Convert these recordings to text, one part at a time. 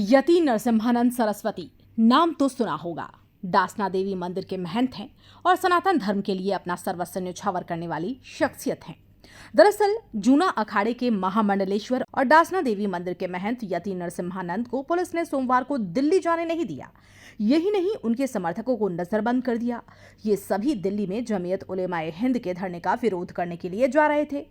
यति नरसिम्हानंद सरस्वती नाम तो सुना होगा। डासना देवी मंदिर के महंत हैं और सनातन धर्म के लिए अपना सर्वस्व न्यौछावर करने वाली शख्सियत हैं। दरअसल जूना अखाड़े के महामंडलेश्वर और डासना देवी मंदिर के महंत यति नरसिम्हानंद को पुलिस ने सोमवार को दिल्ली जाने नहीं दिया। यही नहीं, उनके समर्थकों को नजरबंद कर दिया। ये सभी दिल्ली में जमीयत उलेमाए हिंद के धरने का विरोध करने के लिए जा रहे थे।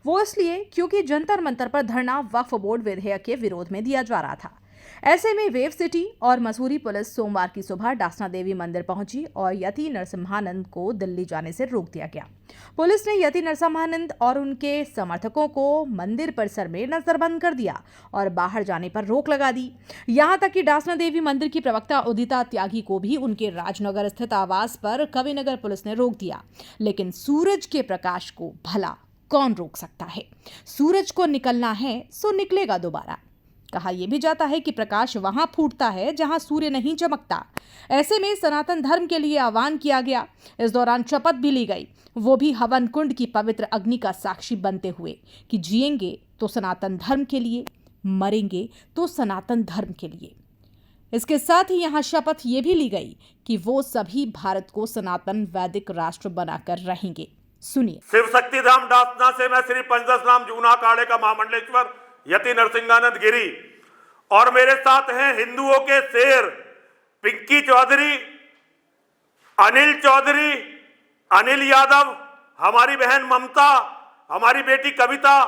वो इसलिए क्योंकि जंतर मंतर पर धरना वक्फ बोर्ड विधेयक के विरोध में दिया जा रहा था। ऐसे में वेव सिटी और मसूरी पुलिस सोमवार की सुबह डासना देवी मंदिर पहुंची और यति नरसिम्हानंद को दिल्ली जाने से रोक दिया गया। पुलिस ने यति नरसिम्हानंद और उनके समर्थकों को मंदिर परिसर में नजरबंद कर दिया और बाहर जाने पर रोक लगा दी। यहां तक कि डासना देवी मंदिर की प्रवक्ता उदिता त्यागी को भी उनके राजनगर स्थित आवास पर कविनगर पुलिस ने रोक दिया। लेकिन सूरज के प्रकाश को भला कौन रोक सकता है? सूरज को निकलना है सो निकलेगा दोबारा। कहा यह भी जाता है कि प्रकाश वहां फूटता है जहां सूर्य नहीं चमकता। ऐसे में सनातन धर्म के लिए आह्वान किया गया। इस दौरान शपथ भी ली गई, वो भी हवन कुंड की पवित्र अग्नि का साक्षी बनते हुए कि जिएंगे तो सनातन धर्म के लिए, मरेंगे तो सनातन धर्म के लिए। इसके साथ ही यहाँ शपथ ये भी ली गई कि वो सभी भारत को सनातन वैदिक राष्ट्र बनाकर रहेंगे। सुनिए। शिव शक्ति धाम डासना से मैं श्री पंचदश नाम जूना अखाड़े का महामंडलेश्वर यति नरसिम्हानंद गिरी और मेरे साथ हैं हिंदुओं के शेर पिंकी चौधरी, अनिल चौधरी, अनिल यादव, हमारी बहन ममता, हमारी बेटी कविता,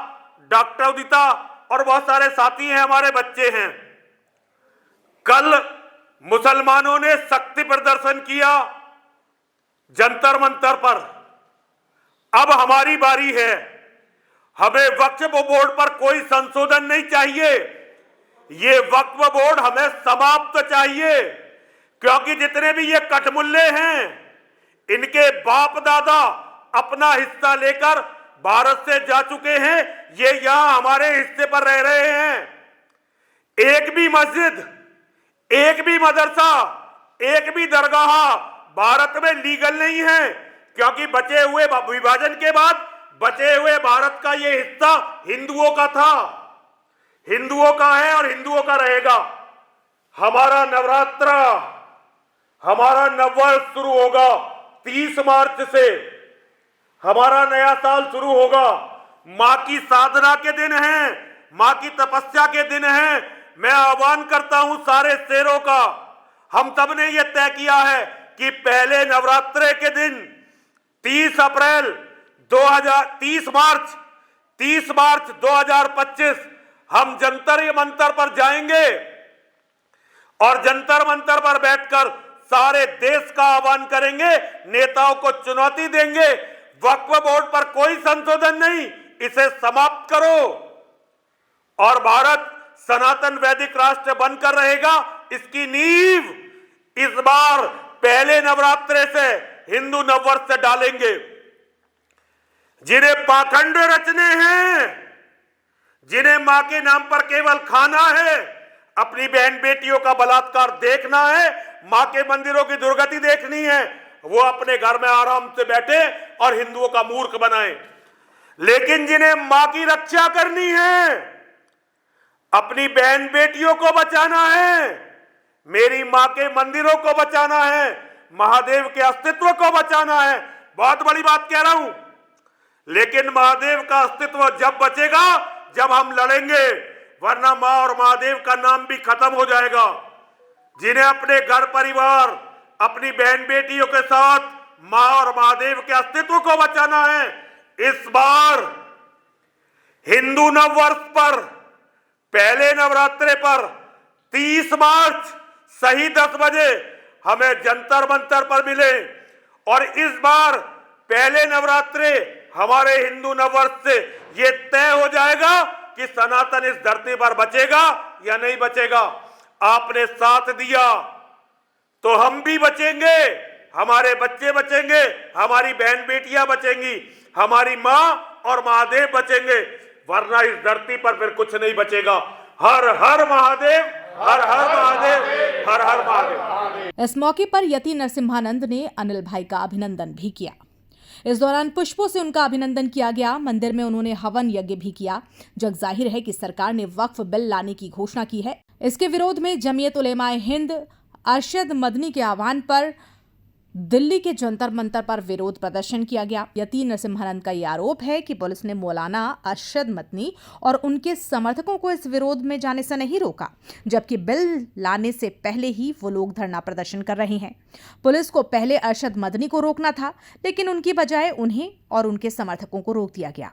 डॉक्टर उदिता और बहुत सारे साथी हैं, हमारे बच्चे हैं। कल मुसलमानों ने शक्ति प्रदर्शन किया जंतर मंतर पर। अब हमारी बारी है। हमें वक्फ बोर्ड पर कोई संशोधन नहीं चाहिए। ये वक्फ बोर्ड हमें समाप्त चाहिए, क्योंकि जितने भी ये कठमुल्ले हैं, इनके बाप दादा अपना हिस्सा लेकर भारत से जा चुके हैं। ये यहां हमारे हिस्से पर रह रहे हैं। एक भी मस्जिद, एक भी मदरसा, एक भी दरगाह भारत में लीगल नहीं है, क्योंकि बचे हुए विभाजन के बाद बचे हुए भारत का ये हिस्सा हिंदुओं का था, हिंदुओं का है और हिंदुओं का रहेगा। हमारा नवरात्र, हमारा नववर्ष शुरू होगा 30 मार्च से। हमारा नया साल शुरू होगा। मां की साधना के दिन हैं, मां की तपस्या के दिन हैं। मैं आह्वान करता हूं सारे शेरों का, हम सब ने यह तय किया है कि पहले नवरात्रे के दिन 30 मार्च 2025 हम जंतर मंतर पर जाएंगे और जंतर मंतर पर बैठकर सारे देश का आह्वान करेंगे, नेताओं को चुनौती देंगे। वक्फ बोर्ड पर कोई संशोधन नहीं, इसे समाप्त करो और भारत सनातन वैदिक राष्ट्र बनकर रहेगा। इसकी नींव इस बार पहले नवरात्रे से, हिंदू नववर्ष से डालेंगे। जिन्हें पाखंड रचने हैं, जिन्हें मां के नाम पर केवल खाना है, अपनी बहन बेटियों का बलात्कार देखना है, मां के मंदिरों की दुर्गति देखनी है, वो अपने घर में आराम से बैठे और हिंदुओं का मूर्ख बनाए। लेकिन जिन्हें मां की रक्षा करनी है, अपनी बहन बेटियों को बचाना है, मेरी मां के मंदिरों को बचाना है, महादेव के अस्तित्व को बचाना है, बहुत बड़ी बात कह रहा हूं। लेकिन महादेव का अस्तित्व जब बचेगा जब हम लड़ेंगे, वरना मां और महादेव का नाम भी खत्म हो जाएगा। जिन्हें अपने घर परिवार, अपनी बहन बेटियों के साथ मां और महादेव के अस्तित्व को बचाना है, इस बार हिंदू नववर्ष पर, पहले नवरात्रे पर 30 मार्च सही 10 बजे हमें जंतर मंतर पर मिले। और इस बार पहले नवरात्रे हमारे हिंदू नववर्ष से यह तय हो जाएगा कि सनातन इस धरती पर बचेगा या नहीं बचेगा। आपने साथ दिया तो हम भी बचेंगे, हमारे बच्चे बचेंगे, हमारी बहन बेटियां बचेंगी, हमारी मां और महादेव बचेंगे, वरना इस धरती पर फिर कुछ नहीं बचेगा। हर हर महादेव, हर हर महादेव, हर हर महादेव। इस मौके पर यति नरसिम्हानंद ने अनिल भाई का अभिनंदन भी किया। इस दौरान पुष्पों से उनका अभिनंदन किया गया। मंदिर में उन्होंने हवन यज्ञ भी किया। जग जाहिर है कि सरकार ने वक्फ बिल लाने की घोषणा की है। इसके विरोध में जमीयत उलेमाए हिंद अरशद मदनी के आह्वान पर दिल्ली के जंतर मंतर पर विरोध प्रदर्शन किया गया। यति नरसिम्हानंद का ये आरोप है कि पुलिस ने मौलाना अरशद मदनी और उनके समर्थकों को इस विरोध में जाने से नहीं रोका, जबकि बिल लाने से पहले ही वो लोग धरना प्रदर्शन कर रहे हैं। पुलिस को पहले अरशद मदनी को रोकना था, लेकिन उनकी बजाय उन्हें और उनके समर्थकों को रोक दिया गया।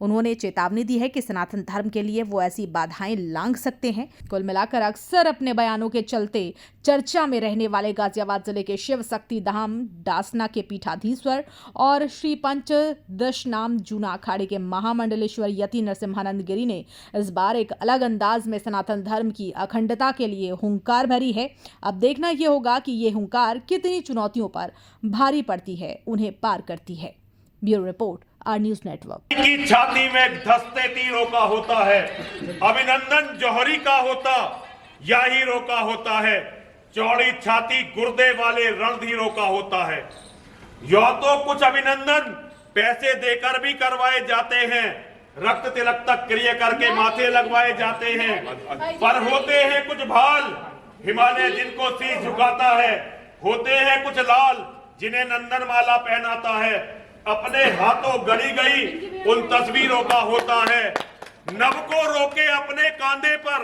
उन्होंने चेतावनी दी है कि सनातन धर्म के लिए वो ऐसी बाधाएं लांघ सकते हैं। कुल मिलाकर अक्सर अपने बयानों के चलते चर्चा में रहने वाले गाजियाबाद जिले के शिव शक्ति धाम डासना के पीठाधीश्वर और श्री पंचदशनाम जूना अखाड़े के महामंडलेश्वर यति नरसिम्हानंद गिरी ने इस बार एक अलग अंदाज में सनातन धर्म की अखंडता के लिए हुंकार भरी है। अब देखना यह होगा कि ये हुंकार कितनी चुनौतियों पर भारी पड़ती है, उन्हें पार करती है। Bureau report, R news network. की छाती में धंसते तीरों का होता है, अभिनंदन जौहरी का होता या हीरो का होता है, चौड़ी छाती गुर्दे वाले रणधीरों का होता है। या तो कुछ अभिनंदन पैसे देकर भी करवाए जाते हैं, रक्त तिलक तक क्रिया करके माथे लगवाए जाते हैं, पर होते हैं कुछ भाल हिमालय जिनको शीश झुकाता है, होते हैं कुछ लाल जिन्हें नंदन माला पहनाता है। अपने हाथों गढ़ी गई उन तस्वीरों का होता है। नभ को रोके अपने कांधे पर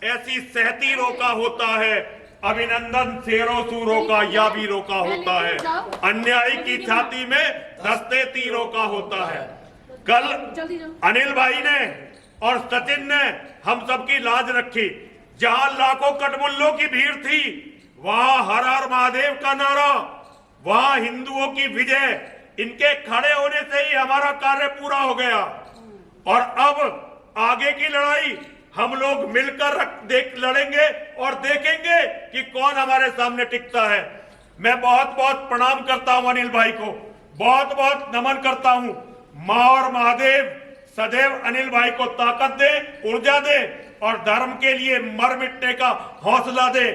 ऐसी सहतीरों का होता है। अभिनंदन शेरों सूरों का या वीरों का होता है, अन्यायी की छाती में धंसते तीरों का होता है। कल अनिल भाई ने और सचिन ने हम सबकी लाज रखी। जहां लाखों कटमुल्लों की भीड़ थी, वहां हर हर महादेव का नारा, वहां हिंदुओं की विजय। इनके खड़े होने से ही हमारा कार्य पूरा हो गया और अब आगे की लड़ाई हम लोग मिलकर लड़ेंगे और देखेंगे कि कौन हमारे सामने टिकता है। मैं बहुत बहुत प्रणाम करता हूं अनिल भाई को, बहुत बहुत नमन करता हूं। मां और महादेव सदैव अनिल भाई को ताकत दे, ऊर्जा दे और धर्म के लिए मर मिटने का हौसला दे।